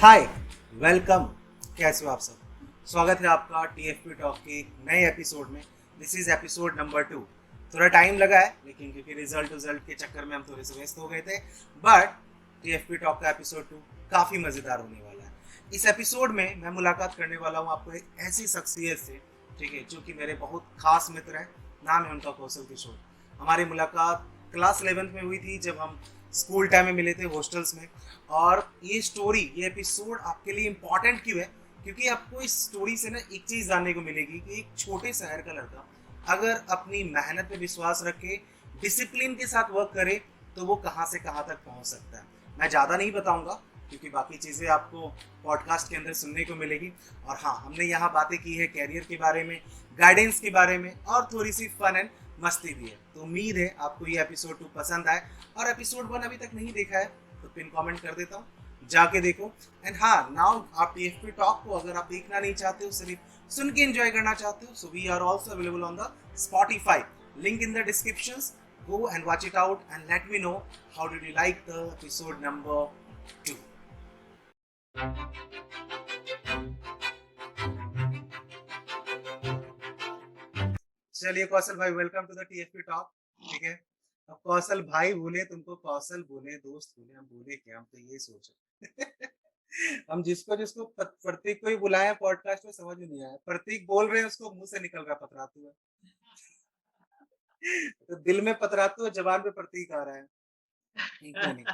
हाय, welcome. कैसे हो आप सब? स्वागत है आपका टीएफपी टॉक के एक नए एपिसोड में। This is episode number 2। थोड़ा टाइम लगा है लेकिन क्योंकि रिजल्ट के चक्कर में हम थोड़े से व्यस्त हो गए थे, बट टीएफपी टॉक का एपिसोड 2 काफ़ी मज़ेदार होने वाला है। इस एपिसोड में मैं मुलाकात करने वाला हूँ आपको एक ऐसी शख्सियत से, ठीक है, जो कि मेरे बहुत खास मित्र हैं। नाम है उनका कौशल किशोर। हमारी मुलाकात क्लास 11th में हुई थी, जब हम स्कूल टाइम में मिले थे हॉस्टल्स में। और ये एपिसोड आपके लिए इम्पॉर्टेंट क्यों है? क्योंकि आपको इस स्टोरी से ना एक चीज़ जानने को मिलेगी कि एक छोटे शहर का लड़का अगर अपनी मेहनत पे विश्वास रखे, डिसिप्लिन के साथ वर्क करे, तो वो कहाँ से कहाँ तक पहुँच सकता है। मैं ज़्यादा नहीं बताऊँगा क्योंकि बाकी चीज़ें आपको पॉडकास्ट के अंदर सुनने को मिलेगी। और हाँ, हमने यहाँ बातें की है कैरियर के बारे में, गाइडेंस के बारे में, और थोड़ी सी फन एंड मस्ती भी है। तो उम्मीद है आपको ये एपिसोड 2 पसंद आए। और एपिसोड 1 अभी तक नहीं देखा है तो पिन कमेंट कर देता हूँ, जाके देखो। एंड हाँ, नाउ आप टीएफपी टॉक को अगर आप देखना नहीं चाहते हो, सिर्फ सुन के एंजॉय करना चाहते हो, so we are also available on the Spotify, link in the descriptions. Go and watch it out and let me know how did you like the episode number 2. चलिए कौशल भाई, welcome to the TFP talk. ठीक है, अब कौशल भाई बोले, तुमको कौशल बोले, दोस्त बोले, हम बोले क्या? हम तो ये सोच रहे हम जिसको जिसको प्रतीक को ही बुलाए पॉडकास्ट में, समझ में नहीं आया। प्रतीक बोल रहे हैं, उसको मुंह से निकल रहा पतरातू है। तो दिल में पतरातू है, जबान पे प्रतीक आ रहा है। नहीं, कोई नहीं।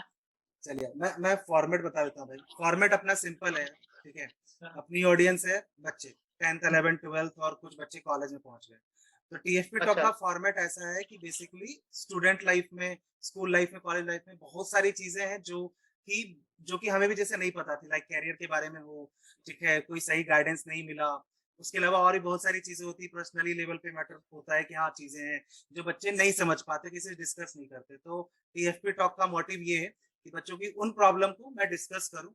चलिए मैं फॉर्मेट बता देता हूँ भाई। फॉर्मेट अपना सिंपल है, ठीक है। अपनी ऑडियंस है बच्चे 10th 11th 12th और कुछ बच्चे कॉलेज में पहुंच गए। तो टीएफपी टॉक का फॉर्मेट ऐसा है कि बेसिकली स्टूडेंट लाइफ में, स्कूल लाइफ में, कॉलेज लाइफ में बहुत सारी चीजें हैं कि जो कि हमें भी जैसे नहीं पता थी, लाइक कैरियर के बारे में हो, ठीक है, कोई सही गाइडेंस नहीं मिला। उसके अलावा और भी बहुत सारी चीजें होती है, पर्सनली लेवल पे मैटर होता है कि हाँ, चीजें हैं जो बच्चे नहीं समझ पाते, किसी से डिस्कस नहीं करते। तो टीएफपी टॉक का मोटिव ये है कि बच्चों की उन प्रॉब्लम को मैं डिस्कस करूं।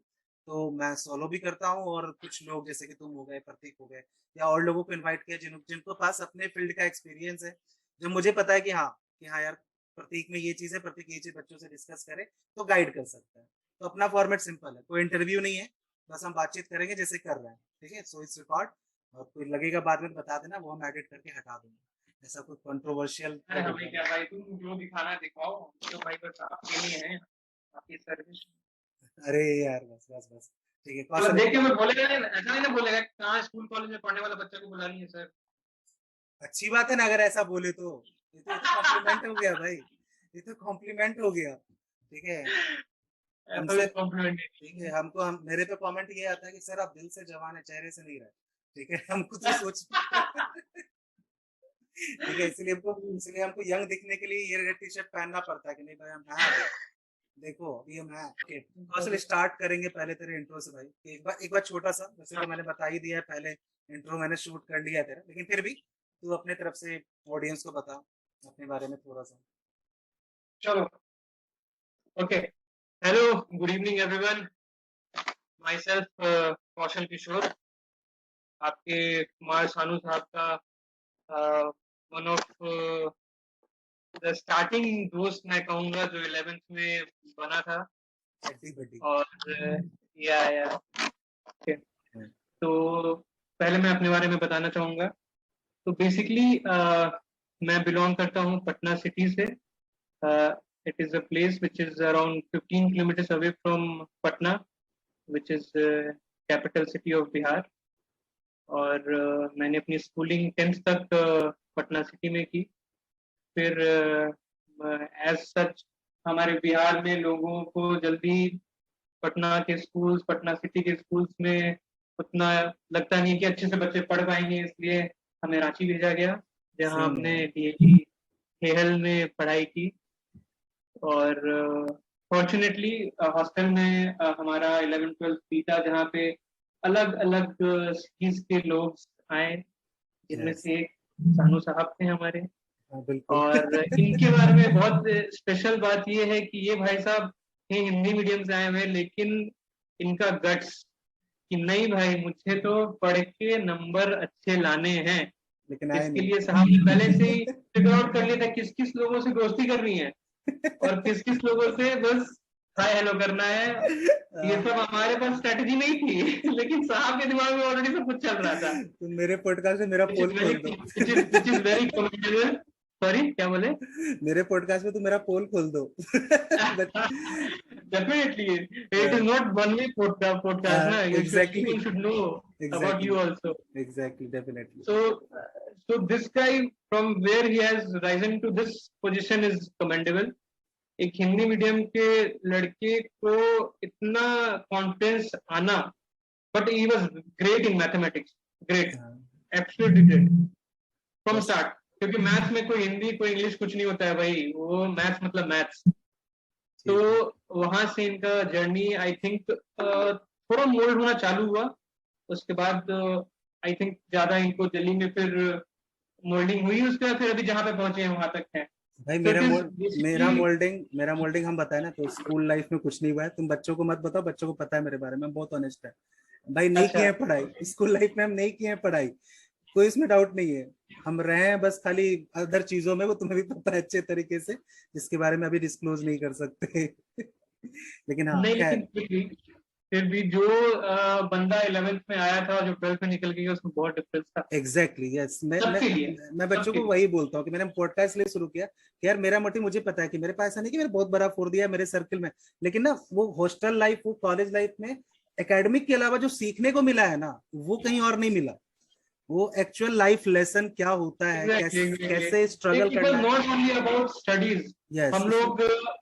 तो मैं सोलो भी करता हूं, और कुछ लोग जैसे कि तुम हो गए, प्रतीक हो गए, या और लोगों को इनवाइट किया जिनको पास अपने फील्ड का एक्सपीरियंस है, जो मुझे पता है कि हाँ यार, प्रतीक में ये चीज है, प्रतीक ये चीज बच्चों से डिस्कस करे तो गाइड कर सकता है। तो अपना फॉर्मेट सिंपल है, कोई इंटरव्यू नहीं है, बस हम बातचीत करेंगे जैसे कर रहे हैं, ठीक है। सो इट्स रिकॉर्ड, और कोई लगेगा बाद में बता देना, वो हम एडिट करके हटा देंगे। ऐसा कोई कंट्रोवर्शियल अरे हमें क्या भाई, तुम जो दिखाना दिखाओ, तो भाई बस आपके लिए है, आपकी सर्विस। अरे यार, बस बस बस, ठीक है मतलब कौशल। देख के मैं बोलेगा नहीं, ऐसा नहीं ना बोलेगा कि कहाँ स्कूल कॉलेज में पढ़ने वाला बच्चा को बुला नहीं है सर। अच्छी बात है ना अगर ऐसा बोले तो। ये तो कॉम्प्लीमेंट हो गया भाई, ये तो कॉम्प्लीमेंट हो गया, ठीक है। ऐसा भी हमसे, कॉम्प्लीमेंट ठीक नहीं है, है। मेरे पे कमेंट ये आता है कि सर आप दिल से जवान है, चेहरे से नहीं रहे, ठीक है। हमको तो सोच ठीक है, इसलिए हमको यंग दिखने के लिए ये रेड टी शर्ट पहनना पड़ता है कि नहीं भाई, हम हैं अभी। देखो अभी हम हैं। ओके कौशल, स्टार्ट करेंगे पहले तेरे इंट्रो से भाई। एक बार छोटा सा, वैसे तो मैंने बता ही दिया है पहले, इंट्रो मैंने शूट कर लिया है तेरा, लेकिन फिर भी तू अपने तरफ से ऑडियंस को बता अपने बारे में थोड़ा सा। चलो, okay. Hello, good evening everyone. Myself Kaushal Kishore, आपके कुमार सानू साहब का वन ऑफ द स्टार्टिंग दोस्त मैं कहूँगा, जो 11th में बना था। हड्डी बड्डी। और या okay. तो पहले मैं अपने बारे में बताना चाहूँगा। तो बेसिकली मैं बिलोंग करता हूँ पटना सिटी से। It is a place which is around 15 kilometres away from Patna, which is capital city of Bihar. और मैंने अपनी स्कूलिंग 10th तक पटना सिटी में की। फिर एज सच हमारे बिहार में लोगों को जल्दी पटना के स्कूल्स, पटना सिटी के स्कूल्स में उतना लगता नहीं कि अच्छे से बच्चे पढ़ पाएंगे, इसलिए हमें रांची भेजा गया, जहां सेम हमने यार। डीएवी हेहल में पढ़ाई की। और फॉर्चुनेटली हॉस्टल में हमारा 11th 12th बीता, जहाँ पे अलग अलग सिटीज के लोग आए, जिनमें यस, से एक सानू साहब थे हमारे। हाँ बिल्कुल। और इनके बारे में बहुत स्पेशल बात ये है कि ये भाई साहब ये हिंदी मीडियम से आए हुए, लेकिन इनका गट्स कि नहीं भाई, मुझे तो पढ़ के नंबर अच्छे लाने हैं। लेकिन आए इसके नहीं। लिए साहब ने पहले से ही फिगर आउट कर लिया था किस किस लोगों से दोस्ती करनी है और किस किस लोगों से बस हाय हेलो करना है, ये सब हमारे पास स्ट्रेटजी नहीं थी लेकिन साहब के दिमाग में ऑलरेडी सब कुछ चल रहा था, तुम मेरे पॉडकास्ट में मेरा पोल खोल दो। which is very commendable. Sorry क्या बोले? मेरे पॉडकास्ट में तुम मेरा पोल खोल दो। Definitely, it is not one way podcast ना, Exactly. people should know about you also. Exactly, definitely. So this guy from where he has risen to this position is commendable. एक हिंदी मीडियम के लड़के को इतना कॉन्फिडेंस आना, but he was great in mathematics, great, absolutely great from start, क्योंकि maths में कोई हिंदी कोई इंग्लिश कुछ नहीं होता है भाई, वो मैथ्स मतलब मैथ्स। तो वहां से इनका जर्नी आई थिंक थोड़ा मोल्ड होना चालू हुआ, उसके बाद आई थिंक ज्यादा इनको दिल्ली में फिर मोल्डिंग हुई, उसके बाद फिर अभी जहाँ पे पहुंचे हैं वहां तक है। भाई मेरा मोल्डिंग हम बताए ना, तो स्कूल लाइफ में कुछ नहीं हुआ है। तुम बच्चों को मत बताओ, बच्चों को पता है मेरे बारे में, बहुत ऑनेस्ट है भाई। नहीं किए हैं पढ़ाई स्कूल लाइफ में, हम नहीं किए हैं पढ़ाई, कोई इसमें डाउट नहीं है। हम रहे हैं बस खाली अदर चीजों में, वो तुम्हें भी पता है अच्छे तरीके से, जिसके बारे में अभी डिस्क्लोज नहीं कर सकते। लेकिन हाँ, नहीं, लेकिन फिर भी जो बंदा 11th में आया था, जो 12th में निकल गया, उसमें बहुत डिफरेंस था। एग्जैक्टली यस, मैं बच्चों को वही बोलता हूँ कि मैंने पॉडकास्ट इसलिए शुरू किया कि यार मेरा मोटिव, मुझे पता है कि मेरे पास ऐसा नहीं कि मैंने बहुत बड़ा फोड़ दिया मेरे सर्कल में, लेकिन ना वो हॉस्टल लाइफ, वो कॉलेज लाइफ में एकेडमिक के अलावा जो सीखने को मिला है ना, वो कहीं और नहीं मिला। वो एक्चुअल लाइफ लेसन क्या होता है, कैसे स्ट्रगल करना है। नॉट ओनली अबाउट स्टडीज, हम लोग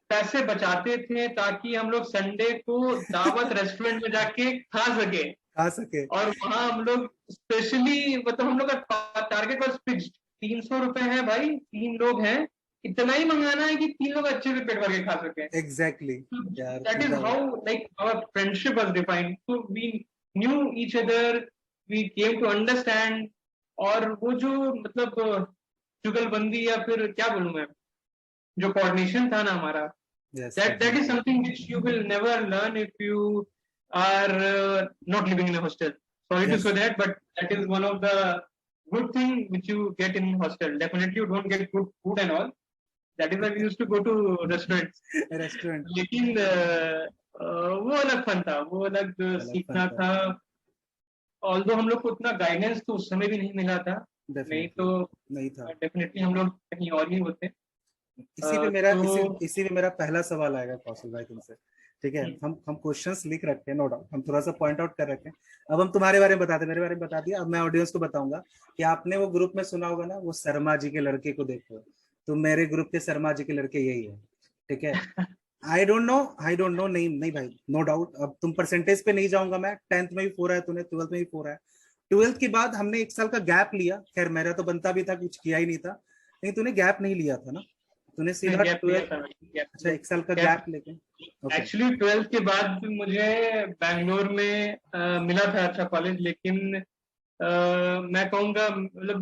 पैसे बचाते थे ताकि हम लोग संडे को दावत रेस्टोरेंट में जाके खा सके, और वहां हम लोग स्पेशली, मतलब हम लोग का टारगेट वाज फिक्स्ड, 300 रुपए है भाई, 3 लोग हैं, इतना ही मंगाना है कि 3 लोग अच्छे से पेट भर के खा सके। Exactly, that is how like our friendship was defined, so we knew each other, we came to understand. और वो जो मतलब जुगलबंदी, या फिर क्या बोलूं मैं, जो कोऑर्डिनेशन था ना हमारा, that is something which you will never learn if you are not living in a hostel. Sorry to say that, but that is one of the good thing which you get in hostel. Definitely you don't get good food and all. That is why we used to go to restaurants. लेकिन वो अलग fun था, वो अलग सीखना था। Although हम लोग को उतना गाइडेंस तो उस समय भी नहीं मिला था, नहीं था, डेफिनेटली हम लोग कहीं और ही होते। इसी पे मेरा पहला सवाल आएगा कौशल भाई तुमसे, ठीक है? हम क्वेश्चंस लिख रखे हैं, नो डाउट, हम थोड़ा सा पॉइंट आउट कर रखे हैं। अब हम तुम्हारे बारे में बताते, मेरे बारे में बता दिया, अब मैं ऑडियंस को बताऊंगा कि आपने वो ग्रुप में सुना होगा ना, वो शर्मा जी के लड़के को देखो, तो मेरे ग्रुप के शर्मा जी के लड़के यही है, ठीक है? आई डोंट नो, नहीं भाई, नो डाउट। अब तुम परसेंटेज पे नहीं जाऊंगा मैं, 10th में भी 4 है, तूने 12th में भी 4 है। 12th के बाद हमने 1 साल का गैप लिया, खैर मेरा तो बनता भी था, कुछ किया ही नहीं था, लेकिन तूने गैप नहीं लिया था ना, तूने सीधा 12th, अच्छा 1 साल का गैप लेके। एक्चुअली 12th के बाद मुझे बैंगलोर में मिला था अच्छा कॉलेज, लेकिन मैं कहूँगा मतलब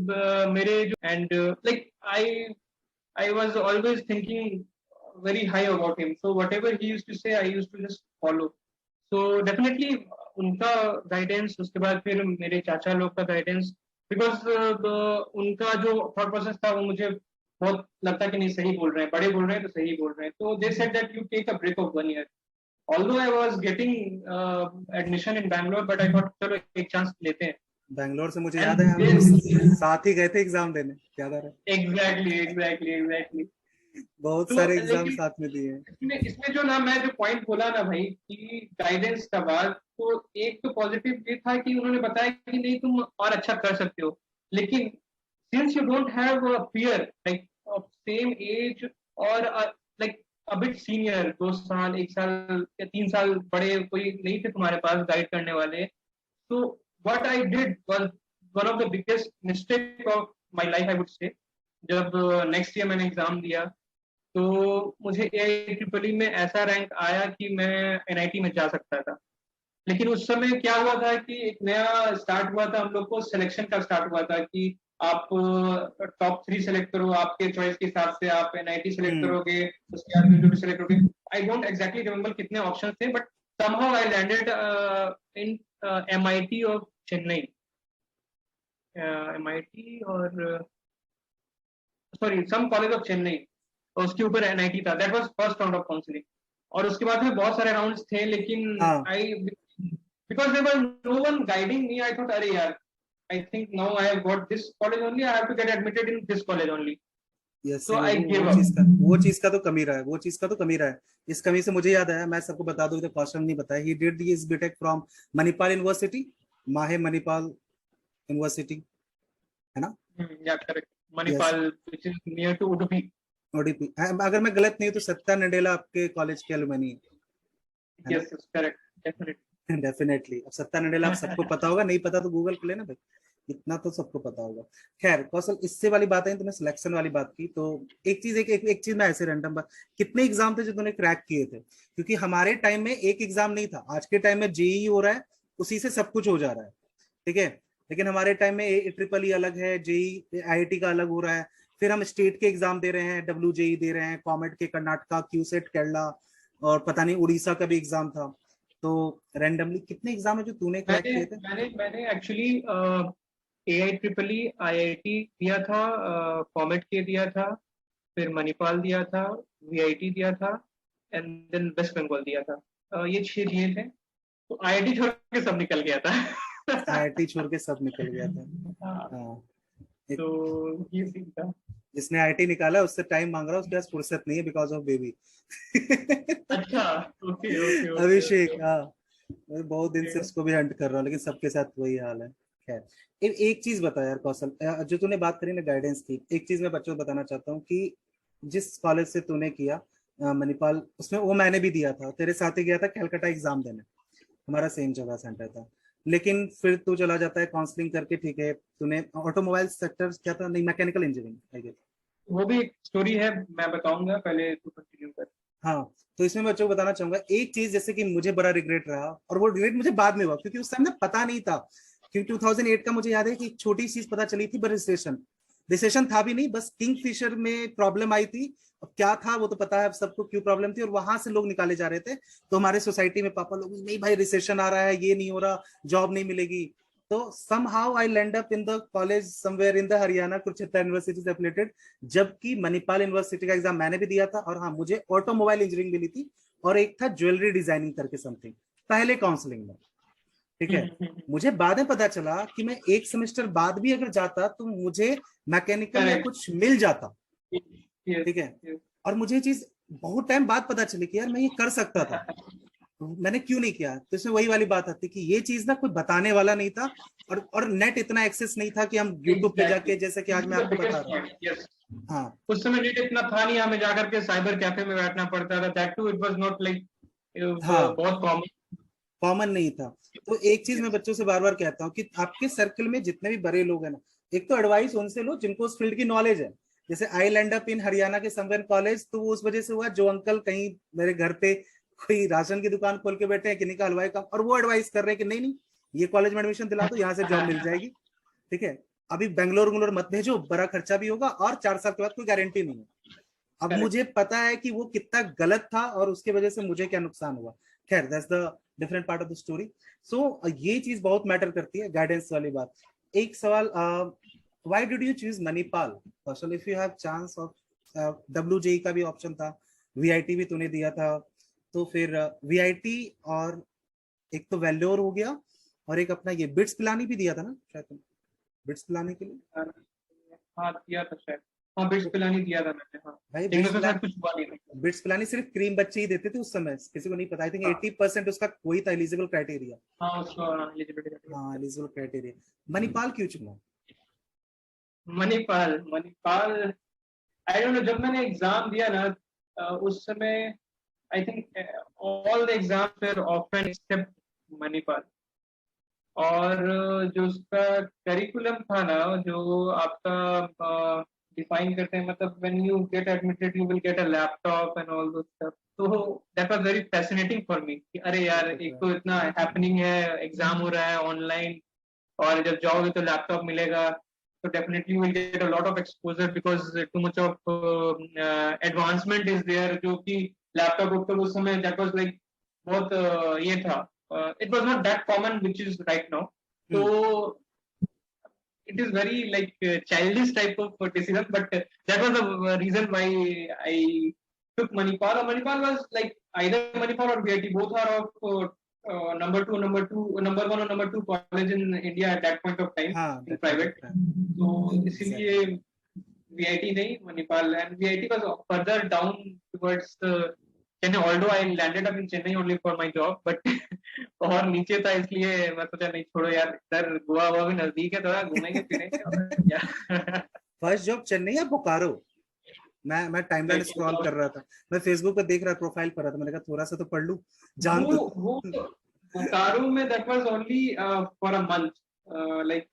मेरे जो and like I was always thinking very high about him, so whatever he used to say I used to just follow. So definitely उनका गाइडेंस, उसके बाद फिर मेरे चाचा लोग का गाइडेंस, बिकॉज उनका जो थॉट प्रोसेस था वो मुझे बहुत लगता कि नहीं सही बोल रहे हैं, बड़े बोल रहे हैं तो सही बोल रहे हैं। तो they said that you take a break of 1 year, although I was getting admission in Bangalore, but I thought चलो एक चांस लेते हैं। बैंगलोर से मुझे याद है हम लोग साथ ही गए थे एग्जाम देने, याद आ रहा है? एग्जैक्टली बहुत सारे एग्जाम साथ में दिए। इसमें जो ना, मैं जो पॉइंट बोला ना भाई कि गाइडेंस का बाद, तो एक तो पॉजिटिव ये था कि उन्होंने बताया कि नहीं तुम और अच्छा कर सकते हो, लेकिन since you don't have a peer like of same age और लाइक अ बिट सीनियर, 2 साल 1 साल या 3 साल बड़े कोई नहीं थे तुम्हारे पास गाइड करने वाले, तो what I did was one of the biggest mistake of my life I would से। जब नेक्स्ट ईयर मैंने एग्जाम दिया तो मुझे AIEEE में ऐसा रैंक आया कि मैं NIT में जा सकता था, लेकिन उस समय क्या हुआ था कि एक नया स्टार्ट हुआ था, हम लोग को सिलेक्शन का स्टार्ट हुआ था कि आप टॉप 3 सेलेक्ट करो, आपके चॉइस के हिसाब से आप NIT सेलेक्ट करोगे, उसके बाद भी सेलेक्ट करोगे। आई डोंट एग्जैक्टली रिमेम्बर कितने ऑप्शन थे, but somehow I landed in MIT of Chennai, MIT और sorry some college of Chennai, उसके ऊपर NIT था। That was first round of counselling, और उसके बाद में बहुत सारे राउंड्स थे, लेकिन हाँ I because there was no one guiding me, I thought अरे यार, I think now I have got this college only, I have to get admitted in this college only, yes, so I वो give चीज का, up. वो चीज का तो कमी रहा है, वो चीज का तो कमी रहा है। इस कमी से मुझे याद आया, मैं सबको बता दूं तो कौशल नहीं बताया, he did his BTech from Manipal university, Mahe Manipal university, है ना? Yeah correct, yes, Manipal which is near to Udupi. ओडीपी। अगर मैं गलत नहीं हूँ तो सत्या नडेला आपके कॉलेज के एलुमनी है ना? Yes yes correct, definitely. Definitely. अब सत्या नडेला आप सबको पता होगा, नहीं पता तो गूगल कर लेना भाई, इतना तो सबको पता होगा। खैर कौशल, इससे वाली बात है, तुमने सिलेक्शन वाली बात की तो एक चीज, एक चीज में ऐसे रैंडम बात, कितने एग्जाम थे जो तूने क्रैक किए थे? क्योंकि हमारे टाइम में एक एग्जाम नहीं था, आज के टाइम में जेई हो रहा है, उसी से सब कुछ हो जा रहा है, ठीक है? लेकिन हमारे टाइम में ट्रिपल ई अलग है, जेई आईआईटी का अलग हो रहा है, फिर हम स्टेट के एग्जाम दे रहे हैं, डब्ल्यू जेई दे रहे हैं, कॉमेट के कर्नाटका, क्यूसेट केरला, और पता नहीं उड़ीसा का भी एग्जाम था। तो रैंडमली कितने एग्जाम है जो तूने क्रैक मैंने किए थे? मैंने मैंने एक्चुअली AIEEE IIT दिया था, कॉमेट के दिया था, फिर मणिपाल दिया था, VIT दिया था, एंड देन वेस्ट बंगाल दिया था। ये 6 दिए थे, तो IIT छोड़ के सब निकल गया था। आईआईटी छोड़ के सब निकल गया था। हाँ, हाँ, तो ये सीन था। जिसने आईआईटी निकाला उससे टाइम मांग रहा है, उसके पास फुर्सत नहीं है बिकॉज ऑफ बेबी। अच्छा, ओके ओके ओके अभिषेक, ओके हाँ, मैं बहुत दिन से उसको भी हंट कर रहा हूँ, लेकिन सबके साथ वही हाल है। खैर, एक चीज बता यार कौशल, जो तूने बात करी ना गाइडेंस की, एक चीज मैं बच्चों को बताना चाहता हूँ कि जिस कॉलेज से तूने किया मणिपाल, उसमें वो मैंने भी दिया था, तेरे साथ ही गया था कैलकाटा एग्जाम देने, हमारा सेम जगह सेंटर था। लेकिन फिर तू चला जाता है काउंसलिंग करके, ठीक है, तूने ऑटोमोबाइल सेक्टर क्या था, नहीं मैकेनिकल इंजीनियरिंग आई गेस। वो भी एक स्टोरी है, मैं बताऊंगा, पहले तू कंटिन्यू कर। हाँ, तो इसमें मैं बच्चों को बताना चाहूंगा एक चीज, जैसे कि मुझे बड़ा रिग्रेट रहा, और वो रिग्रेट मुझे बाद में हुआ क्योंकि उस टाइम ना पता नहीं था। क्योंकि 2008 का मुझे याद है कि एक छोटी चीज पता चली थी, रजिस्ट्रेशन, रिसेशन था भी नहीं, बस किंगफिशर में प्रॉब्लम आई थी। अब क्या था वो तो पता है अब सबको, क्यों प्रॉब्लम थी, और वहां से लोग निकाले जा रहे थे। तो हमारे सोसाइटी में पापा लोग, नहीं भाई रिसेशन आ रहा है, ये नहीं हो रहा, जॉब नहीं मिलेगी। तो somehow I land up in the college somewhere in the Haryana Kurukshetra university से एफिलेटेड, जबकि मणिपाल यूनिवर्सिटी का एग्जाम मैंने भी दिया था, और हाँ मुझे ऑटोमोबाइल इंजीनियरिंग मिली थी, और एक था ज्वेलरी डिजाइनिंग करके समथिंग, पहले काउंसलिंग में, ठीक है? मुझे बाद में पता चला कि मैं एक सेमेस्टर बाद भी अगर जाता तो मुझे मैकेनिकल या करेक्ट, कुछ मिल जाता, यस ठीक है? यस। और मुझे ये चीज बहुत टाइम बाद पता चली कि यार मैं ये कर सकता था, तो मैंने क्यों नहीं किया? तो इसमें वही वाली बात आती कि ये चीज ना कोई बताने वाला नहीं था, और नेट इतना एक्सेस नहीं था कि हम यूट्यूब पे जाके, एग्जैक्टली, जैसे कि दिस आज इज मैं द आपको बता बिगेस्ट रहा हूँ। Point, yes. हाँ, उस समय नेट इतना था नहीं, हमें जाकर के साइबर कैफे में बैठना पड़ता था, that too it was not like हाँ, बहुत कॉमन। कॉमन नहीं था। तो एक चीज मैं यस, बच्चों से बार बार कहता हूँ कि आपके सर्कल में जितने भी बड़े लोग हैं ना, एक तो एडवाइस उनसे लो जिनको उस फील्ड की नॉलेज है। जैसे आई लैंड अप इन हरियाणा के समवेन कॉलेज, तो वो उस वजह से हुआ, जो अंकल कहीं मेरे घर पे कोई राशन की दुकान खोल के बैठे हैं, किन्हीं का हलवाई का, और वो एडवाइस कर रहे हैं कि नहीं नहीं, ये कॉलेज में एडमिशन दिला दो, यहाँ से जॉब मिल जाएगी, ठीक है? अभी बेंगलोर बेंगलोर मत भेजो, बड़ा खर्चा भी होगा, और 4 साल के बाद कोई गारंटी नहीं है। अब करेक्ट। मुझे पता है कि वो कितना गलत था, और उसके वजह से मुझे क्या नुकसान हुआ। खैर that's the different part of the story. So ये चीज बहुत मैटर करती है, गाइडेंस वाली बात। एक सवाल, why did you choose Manipal Kaushal, if you have chance of, WJE का भी ऑप्शन था, वीआईटी भी तूने दिया था, तो फिर वीआईटी, और एक तो वेल्लोर हो गया, और एक अपना ये बिट्स पिलानी भी दिया था ना शायद तुम, बिट्स पिलाने के लिए। हाँ दिया था शायद, हाँ बिट्स पिलानी दिया था मैंने, हाँ। भाई लेकिन उसमें शायद कुछ हुआ नहीं था। बिट्स पिलानी सिर्फ क्रीम बच्चे ही देते थे उस समय, किसी को नहीं पता। आई थिंक हाँ 80% उसका कोई था एलिजिबल क्राइटेरिया। हाँ, उसको एलिजिबिलिटी। हाँ, एलिजिबल क्राइटेरिया। मणिपाल क्यों चुना? Manipal, Manipal, I don't know, जब मैंने एग्जाम दिया ना, उस समय I think all the exams were offline except Manipal. और जो उसका करिकुलम था ना, जो आपका डिफाइन करते हैं, मतलब when you get admitted you will get a laptop and all those stuff, तो that was very fascinating for me कि अरे यार, एक तो इतना हैपनिंग है, एग्जाम हो रहा है ऑनलाइन, और जब जाओगे तो लैपटॉप मिलेगा, तो definitely will get a lot of exposure, because too much of advancement is there, जो कि लैपटॉप उस समय दैट वाज लाइक बहुत ये था, it was not that common which is right now, so it is very like childish type of decision, but that was the reason why I took Manipal, or Manipal was like either Manipal or VIT. Both are of number one or number two college in India at that point of time, हाँ, in that point of private. time. So Exactly. इसीलिए VIT नहीं, Manipal, and VIT was further down towards Chennai. Although I landed up in Chennai only for my job, but और नीचे था, इसलिए मैं सोचा नहीं छोड़ो यार, इधर गोवा भी नजदीक है, थोड़ा घूमेंगे फिरेंगे और क्या। फर्स्ट जॉब चेन्नई या बोकारो? मैं टाइमलाइन स्क्रॉल कर रहा था, मैं फेसबुक पे देख रहा, प्रोफाइल पर रहा था, मैंने कहा थोड़ा सा तो पढ़ लूं, जान तो। वो बोकारो में that was only for a month, like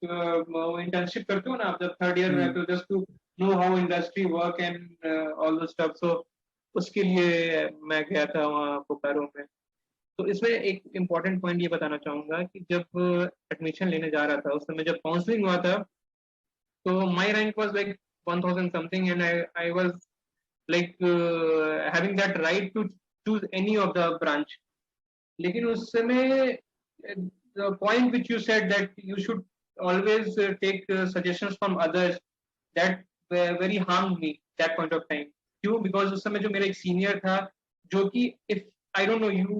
internship करते हो ना आप जब थर्ड ईयर में, तो just to know how industry work and all the stuff, so उसके लिए मैं गया था वहाँ बोकारो में। तो इसमें एक इम्पोर्टेंट पॉइंट ये बताना चाहूंगा कि जब एडमिशन लेने जा रहा था, उस समय जब काउंसलिंग हुआ था, तो my rank was like 1000 something, and I was like having that right to choose any of the branch. लेकिन उस समय the point which you said that you should always take suggestions from others, that very harmed me that point of time. क्यों? Because उस समय जो मेरा एक senior था, जो कि if I don't know you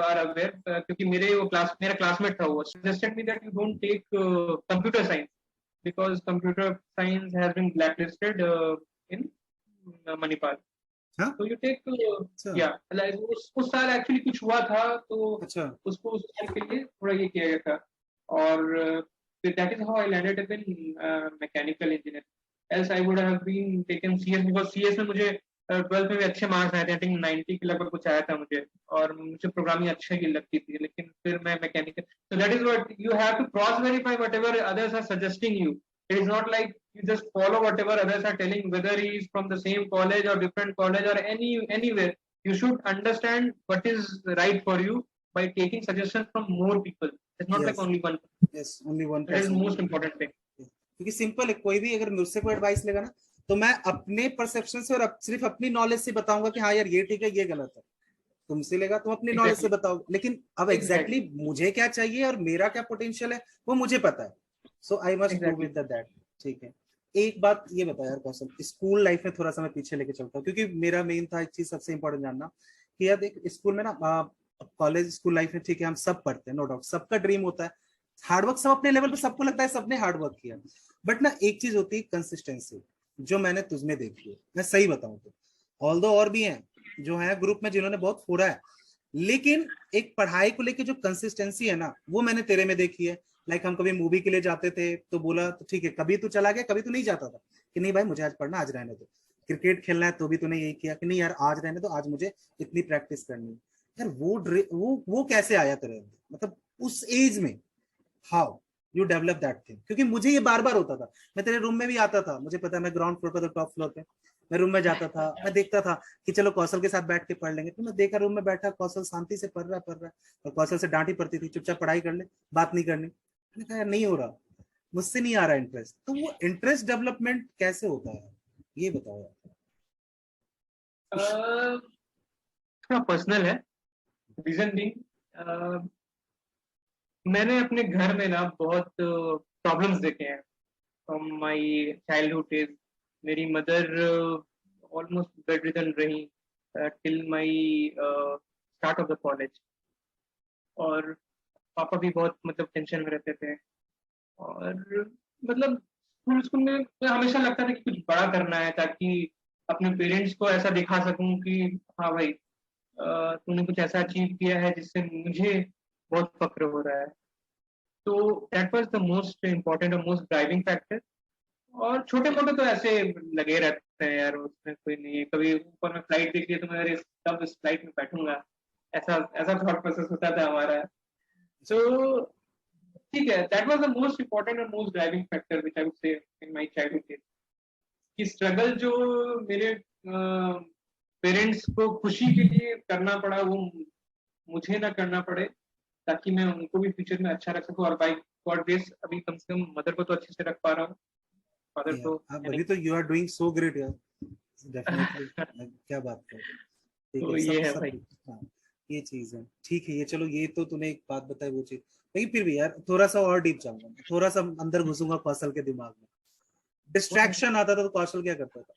are aware, क्योंकि मेरा क्लासमेट था, वो suggested me that you don't take computer science because computer science has been blacklisted in Manipal. हाँ? तो यू टेक अच्छा, या लाइक उस साल एक्चुअली कुछ हुआ था, तो अच्छा, उसको उस साल के लिए थोड़ा ये किया गया था, और that is how I landed up in mechanical engineer. Else I would have been taken CS, because CS में मुझे 12th में भी अच्छे मार्क्स आए थे, आई थिंक 90 के लगभग कुछ आया था मुझे, और मुझे प्रोग्रामिंग अच्छी ही लगती थी, लेकिन फिर मैं mechanical. So that is what you have to cross verify whatever others are suggesting you. It is not like you just follow whatever others are telling, whether he is from the same college or different college or anywhere. You should understand what is right for you by taking suggestions from more people. It's not like yes, only one. yes, only one That is the person. most important thing. क्योंकि simple है, कोई भी अगर मुझसे कोई advice लेगा ना, तो मैं अपने परसेप्शन से और सिर्फ अपनी नॉलेज से बताऊंगा कि हाँ यार ये ठीक है, ये गलत है। तुमसे लेगा, तुम अपनी नॉलेज से Exactly. बताओ, लेकिन अब एग्जैक्टली मुझे क्या चाहिए और मेरा क्या पोटेंशियल है वो मुझे पता है, so I must go with that. ठीक है, एक बात ये बता यार कौशल, स्कूल लाइफ में थोड़ा सा मैं पीछे लेके चलता हूँ, क्योंकि मेरा मेन था एक चीज सबसे इंपॉर्टेंट जानना कि यार देख, स्कूल में ना, कॉलेज स्कूल लाइफ में ठीक है हम सब पढ़ते हैं, नो डाउट सबका ड्रीम होता है, हार्डवर्क सब अपने लेवल पे, सबको लगता है सबने हार्डवर्क किया, बट ना एक चीज होती है कंसिस्टेंसी, जो मैंने तुझमें देखी है, मैं सही बताऊं तो, ऑल्दो और भी हैं जो है ग्रुप में जिन्होंने बहुत फोड़ा है, लेकिन एक पढ़ाई को लेके जो कंसिस्टेंसी है ना, वो मैंने तेरे में देखी है। लाइक हम कभी मूवी के लिए जाते थे तो बोला तो ठीक है, कभी तो चला गया, कभी तो नहीं जाता था कि नहीं भाई मुझे आज पढ़ना, आज रहने दो, क्रिकेट खेलना है तो भी तूने यही किया कि नहीं यार आज रहने दो, आज मुझे इतनी प्रैक्टिस करनी है। यार वो कैसे आया तेरे अंदर, मतलब उस एज में, how you develop that thing? क्योंकि मुझे ये बार बार होता था, मैं तेरे रूम में भी आता था, मुझे पता है मैं ग्राउंड फ्लोर पर, तो टॉप फ्लोर पे मैं रूम में जाता था, मैं देखता था कि चलो कौशल के साथ बैठ के पढ़ लेंगे, तो मैं देखा रूम में बैठा कौशल शांति से पढ़ रहा है, और कौशल से डांटी पड़ती थी चुपचाप पढ़ाई कर ले, बात नहीं करनी। मैंने कहा यार नहीं हो रहा, मुझसे नहीं आ रहा इंटरेस्ट, तो वो इंटरेस्ट डेवलपमेंट कैसे होता है ये बताओ यार। थोड़ा पर्सनल है, रीजन बीइंग मैंने अपने घर में ना बहुत प्रॉब्लम्स देखे हैं फ्रॉम माय चाइल्डहुड डेज। मेरी मदर ऑलमोस्ट बेड रिडन रही till my start of the college, और पापा भी बहुत मतलब टेंशन में रहते थे, और मतलब स्कूल में हमेशा लगता था कि कुछ बड़ा करना है, ताकि अपने पेरेंट्स को ऐसा दिखा सकूं कि हाँ भाई तूने कुछ ऐसा अचीव किया है जिससे मुझे बहुत फक्र हो रहा है। तो that was the most important और मोस्ट ड्राइविंग फैक्टर। और छोटे मोटे तो ऐसे लगे रहते हैं यार, उसमें कोई नहीं है, कभी ऊपर में फ्लाइट दिख रही है तो मैं अरे कब इस फ्लाइट में बैठूंगा, ऐसा ऐसा थॉट प्रोसेस होता था हमारा। सो ठीक है, that was the most important और most driving factor which I would say in my childhood days, कि स्ट्रगल जो मेरे पेरेंट्स को खुशी के लिए करना पड़ा, वो मुझे ना करना पड़े, ताकि मैं उनको भी फ्यूचर में अच्छा रख सकूं। और बाय गॉड ग्रेस अभी कम से कम मदर को तो अच्छे से रख पा रहा हूँ, फादर तो अभी तो you are doing so great यार, डेफिनेटली। क्या बात कर, ठीक तो है, ये सब है सब भाई। हाँ, ये चीज है, ठीक है, ये चलो, ये तो तूने एक बात बताई वो चीज, लेकिन फिर भी यार थोड़ा सा और डीप जाऊंगा, थोड़ा सा अंदर घुसूंगा कौशल के दिमाग में। डिस्ट्रैक्शन आता था तो कौशल क्या करता था,